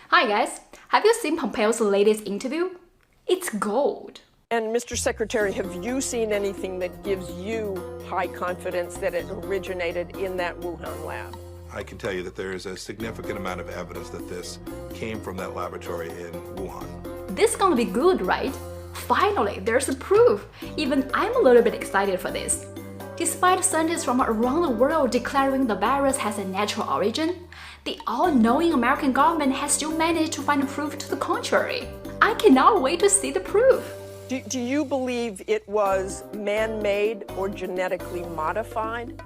Hi guys, have you seen Pompeo's latest interview? It's gold. And Mr. Secretary, have you seen anything that gives you high confidence that it originated in that Wuhan lab? I can tell you that there is a significant amount of evidence that this came from that laboratory in Wuhan. This is gonna be good, right? Finally, there's a proof. Even I'm a little bit excited for this. Despite scientists from around the world declaring the virus has a natural origin, the all-knowing American government has still managed to find proof to the contrary. I cannot wait to see the proof. Do you believe it was man-made or genetically modified?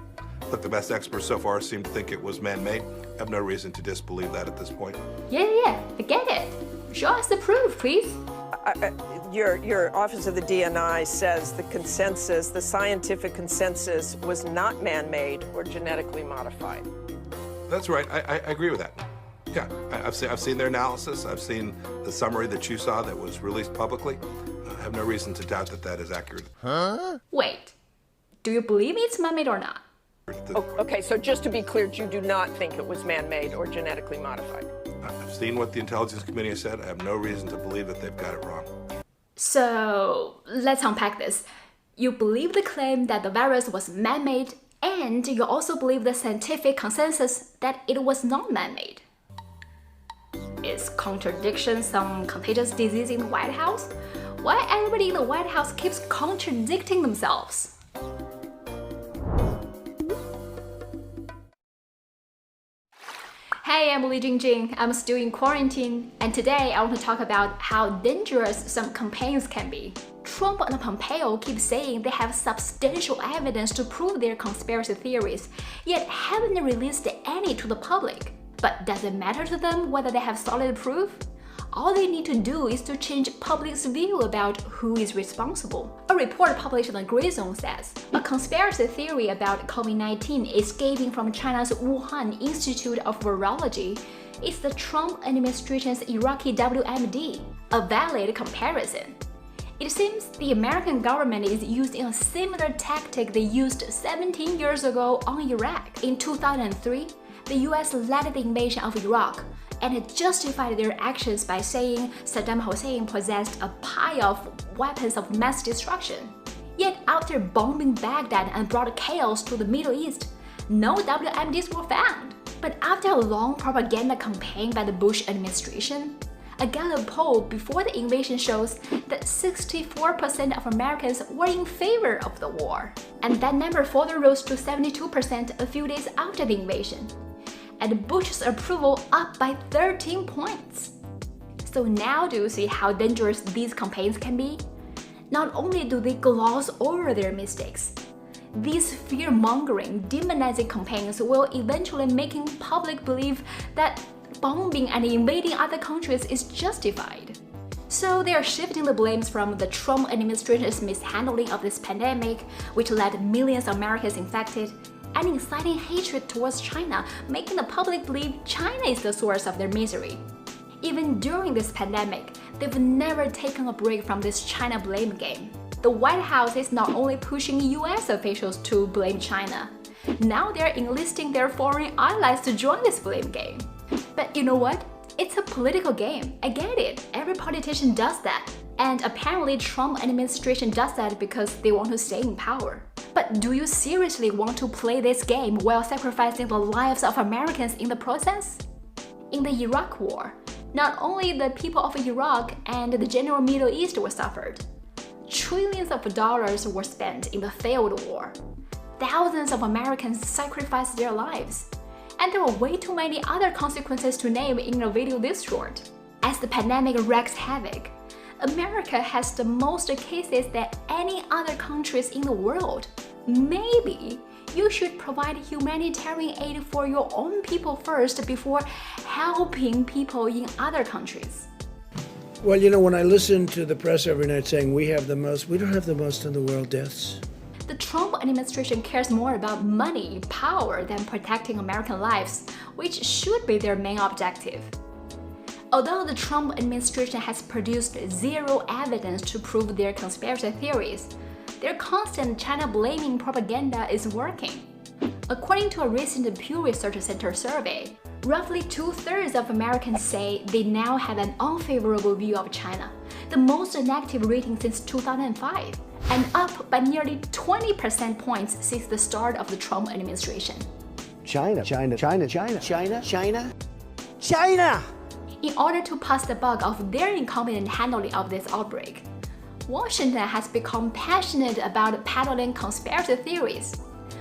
Look, the best experts so far seem to think it was man-made. I have no reason to disbelieve that at this point. Yeah, I get it. Show us the proof, please. Your Office of the DNI says the consensus, the scientific consensus, was not man-made or genetically modified. That's right. I agree with that. Yeah, I've seen their analysis. I've seen the summary that you saw that was released publicly. I have no reason to doubt that that is accurate. Huh? Wait, do you believe it's man-made or not? Okay, so just to be clear, you do not think it was man-made or genetically modified? I've seen what the intelligence committee has said. I have no reason to believe that they've got it wrong. So let's unpack this. You believe the claim that the virus was man-made, and you also believe the scientific consensus that it was not man-made. Is contradiction some contagious disease in the White House? Why everybody in the White House keeps contradicting themselves? Hey, I'm Li Jingjing. I'm still in quarantine, and today I want to talk about how dangerous some campaigns can be. Trump and Pompeo keep saying they have substantial evidence to prove their conspiracy theories, yet haven't released any to the public. But does it matter to them whether they have solid proof? All they need to do is to change public's view about who is responsible. A report published on the Gray Zone says, a conspiracy theory about COVID-19 escaping from China's Wuhan Institute of Virology is the Trump administration's Iraqi WMD, a valid comparison. It seems the American government is using a similar tactic they used 17 years ago on Iraq. In 2003, the US led the invasion of Iraq and justified their actions by saying Saddam Hussein possessed a pile of weapons of mass destruction. Yet after bombing Baghdad and brought chaos to the Middle East, no WMDs were found. But after a long propaganda campaign by the Bush administration, a Gallup poll before the invasion shows that 64% of Americans were in favor of the war. And that number further rose to 72% a few days after the invasion. And Bush's approval up by 13 points. So now do you see how dangerous these campaigns can be? Not only do they gloss over their mistakes, these fear-mongering, demonizing campaigns will eventually make public believe that bombing and invading other countries is justified. So they are shifting the blames from the Trump administration's mishandling of this pandemic, which led millions of Americans infected, and inciting hatred towards China, making the public believe China is the source of their misery. Even during this pandemic, they've never taken a break from this China blame game. The White House is not only pushing US officials to blame China, now they're enlisting their foreign allies to join this blame game. But you know what? It's a political game. I get it. Every politician does that. And apparently Trump administration does that because they want to stay in power. But do you seriously want to play this game while sacrificing the lives of Americans in the process? In the Iraq War, not only the people of Iraq and the general Middle East were suffered. Trillions of dollars were spent in the failed war. Thousands of Americans sacrificed their lives. And there were way too many other consequences to name in a video this short. As the pandemic wreaks havoc, America has the most cases than any other countries in the world. Maybe you should provide humanitarian aid for your own people first before helping people in other countries. Well, you know, when I listen to the press every night saying we don't have the most in the world deaths. The Trump administration cares more about money, power than protecting American lives, which should be their main objective. Although the Trump administration has produced zero evidence to prove their conspiracy theories, their constant China-blaming propaganda is working. According to a recent Pew Research Center survey, Roughly 2/3 of Americans say they now have an unfavorable view of China, the most negative rating since 2005, and up by nearly 20 percentage points since the start of the Trump administration. China. In order to pass the buck of their incompetent handling of this outbreak, Washington has become passionate about peddling conspiracy theories,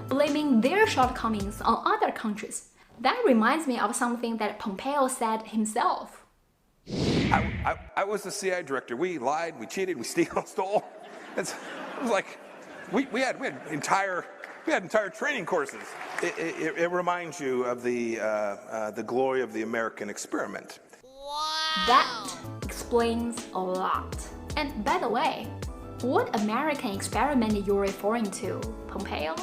blaming their shortcomings on other countries. That reminds me of something that Pompeo said himself. I was the CIA director. We lied, we cheated, we stole. It was like we had entire training courses. It reminds you of the glory of the American experiment. Wow. That explains a lot. And by the way, what American experiment you're referring to, Pompeo?